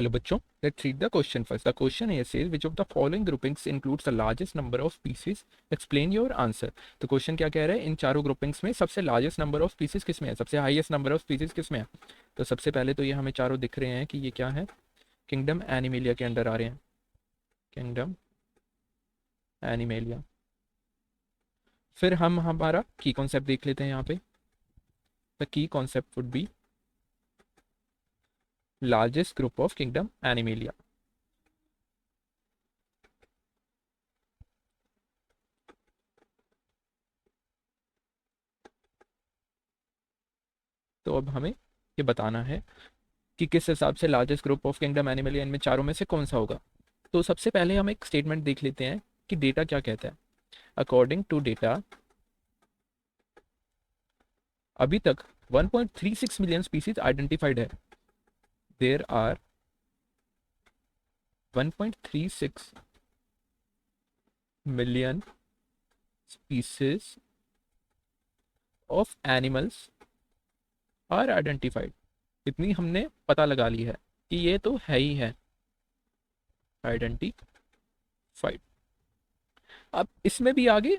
Hello बच्चों, let's read the question first. The question here says which of the following groupings includes the largest number of species? Explain your answer. तो question क्या कह रहा है, इन चारों groupings में सबसे लार्जेस्ट नंबर ऑफ स्पीसीज किस में है, सबसे हाईएस्ट नंबर ऑफ स्पीसीज किस में है। तो सबसे पहले तो ये हमें चारों दिख रहे हैं कि ये क्या है, किंगडम एनिमेलिया के अंडर आ रहे हैं, किंगडम एनिमेलिया। फिर हम हमारा की कॉन्सेप्ट देख लेते हैं यहाँ पे। The key concept would be largest group of kingdom Animalia. तो अब हमें ये बताना है कि किस हिसाब से largest group of kingdom Animalia इनमें चारों में से कौन सा होगा। तो सबसे पहले हम एक स्टेटमेंट देख लेते हैं कि डेटा क्या कहता है। अकॉर्डिंग टू डेटा, अभी तक 1.36 मिलियन स्पीसीज आइडेंटिफाइड है। There are 1.36 million species of animals are identified. इतनी हमने पता लगा ली है कि ये तो है ही है आइडेंटिफाइड। अब इसमें भी आगे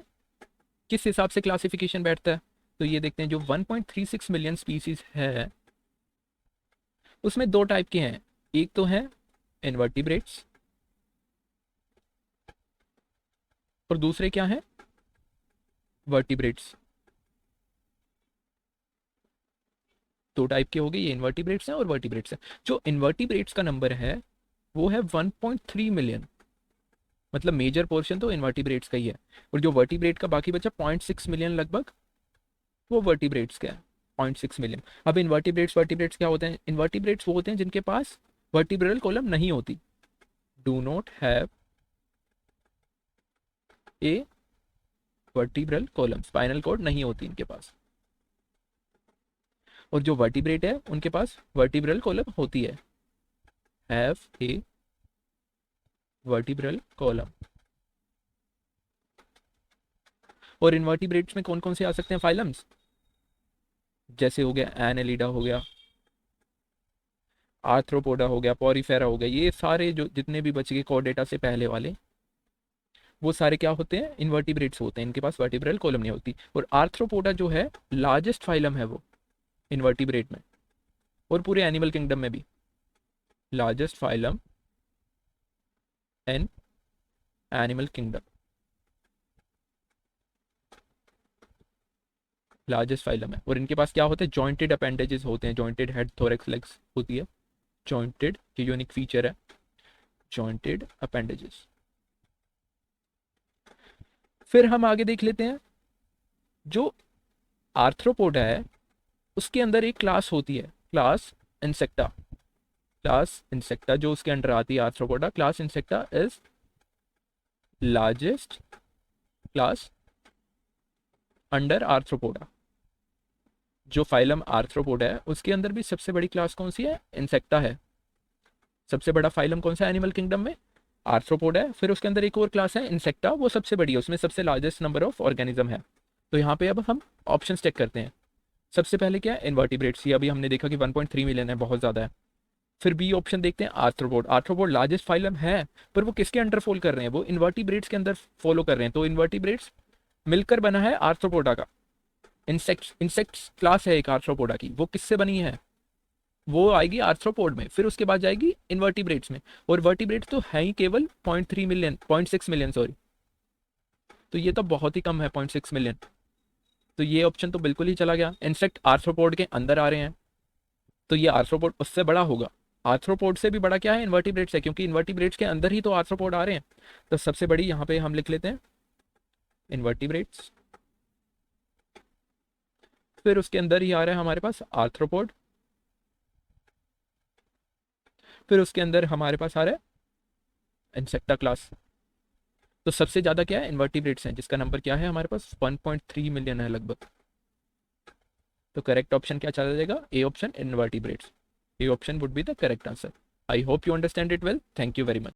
किस हिसाब से क्लासिफिकेशन बैठता है, तो ये देखते हैं। जो 1.36 मिलियन स्पीसीज है उसमें दो टाइप के हैं, एक तो है इनवर्टिब्रेट्स और दूसरे क्या है, वर्टिब्रेट्स। दो टाइप के हो गए, ये इनवर्टिब्रेट्स हैं और वर्टिब्रेट्स हैं। जो इनवर्टिब्रेट्स का नंबर है वो है 1.3 मिलियन, मतलब मेजर पोर्शन तो इनवर्टिब्रेट्स का ही है। और जो वर्टिब्रेट का बाकी बचा 0.6 मिलियन लगभग, वो वर्टिब्रेट्स का है 0.6 मिलियन। अब इनवर्टिब्रेट्स वर्टिब्रेट्स क्या होते हैं, इनवर्टिब्रेट्स वो होते हैं जिनके पास वर्टिब्रल कॉलम नहीं होती, do not have a vertebral column, spinal cord नहीं होती इनके पास। और जो वर्टिब्रेट है उनके पास वर्टिब्रल कॉलम होती है, हैव ए वर्टिब्रल कॉलम। और इनवर्टिब्रेट्स में कौन कौन से आ सकते हैं फाइलम्स, जैसे हो गया एनेलिडा हो गया, आर्थ्रोपोडा हो गया, पॉरीफेरा हो गया, ये सारे जो जितने भी बच गए कॉर्डेटा से पहले वाले, वो सारे क्या होते हैं, इनवर्टिब्रेट्स होते हैं, इनके पास वर्टिब्रल कॉलम नहीं होती। और आर्थ्रोपोडा जो है लार्जेस्ट फाइलम है वो इनवर्टिब्रेट में और पूरे एनिमल किंगडम में भी, largest phylum in animal kingdom, largest phylum है। और इनके पास क्या होते हैं, जॉइंटेड अपेंडेजेस होते हैं, जॉइंटेड हेड थोरैक्स लेग्स होती है, जॉइंटेड, ये यूनिक फीचर है, जॉइंटेड अपेंडेजेस। फिर हम आगे देख लेते हैं, जो आर्थ्रोपोडा है उसके अंदर एक क्लास होती है, क्लास इंसेक्टा। क्लास इंसेक्टा जो उसके अंडर आती है arthropoda, class insecta is largest class under arthropoda. जो फाइलम आर्थ्रोपोडा है उसके अंदर भी सबसे बड़ी क्लास कौन सी है, इंसेक्टा है। सबसे बड़ा फाइलम कौन सा है एनिमल किंगडम में, आर्थ्रोपोडा है। फिर उसके अंदर एक और क्लास है इंसेक्टा, वो सबसे बड़ी है, उसमें सबसे लार्जेस्ट नंबर ऑफ ऑर्गेनिज्म है। तो यहाँ पे अब हम ऑप्शन चेक करते हैं। सबसे पहले क्या है, इनवर्टिब्रेट्स, ये अभी हमने देखा कि 1.3 मिलियन है, बहुत ज़्यादा है। फिर बी ऑप्शन देखते हैं, आर्थ्रोपोड। आर्थ्रोपोड लार्जेस्ट फाइलम है, पर वो किसके अंडर फॉल कर रहे हैं, वो इनवर्टिब्रेट्स के अंदर फॉलो कर रहे हैं। तो इनवर्टिब्रेट्स मिलकर बना है आर्थ्रोपोडा का इंसेक्ट्स क्लास है एक आर्थ्रोपोडा की, वो किससे बनी है, वो आएगी आर्थ्रोपोड में, फिर उसके बाद जाएगी इनवर्टिब्रेट्स में। और वर्टिब्रेट्स तो है ही केवल 0.3 मिलियन, 0.6 मिलियन सॉरी, तो ये तो बहुत ही कम है 0.6 मिलियन। तो ये ऑप्शन तो बिल्कुल ही चला गया, इंसेक्ट आर्थ्रोपोड के अंदर आ रहे हैं, तो ये आर्थ्रोपोड उससे बड़ा होगा। आर्थ्रोपोड से भी बड़ा क्या है, इनवर्टिब्रेट्स है, क्योंकि इनवर्टिब्रेट्स के अंदर ही तो आर्थ्रोपोड आ रहे हैं। तो सबसे बड़ी यहाँ पे हम लिख लेते हैं इनवर्टिब्रेट्स, फिर उसके अंदर ही आ रहा है हमारे पास आर्थ्रोपोड, फिर उसके अंदर हमारे पास आ रहा है इंसेक्टा क्लास। तो सबसे ज्यादा क्या है, इनवर्टिब्रेट्स हैं, जिसका नंबर क्या है हमारे पास 1.3 मिलियन है लगभग। तो करेक्ट ऑप्शन क्या चला जाएगा, A option invertebrates. A option would be the correct answer. I hope you understand it well, thank you very much.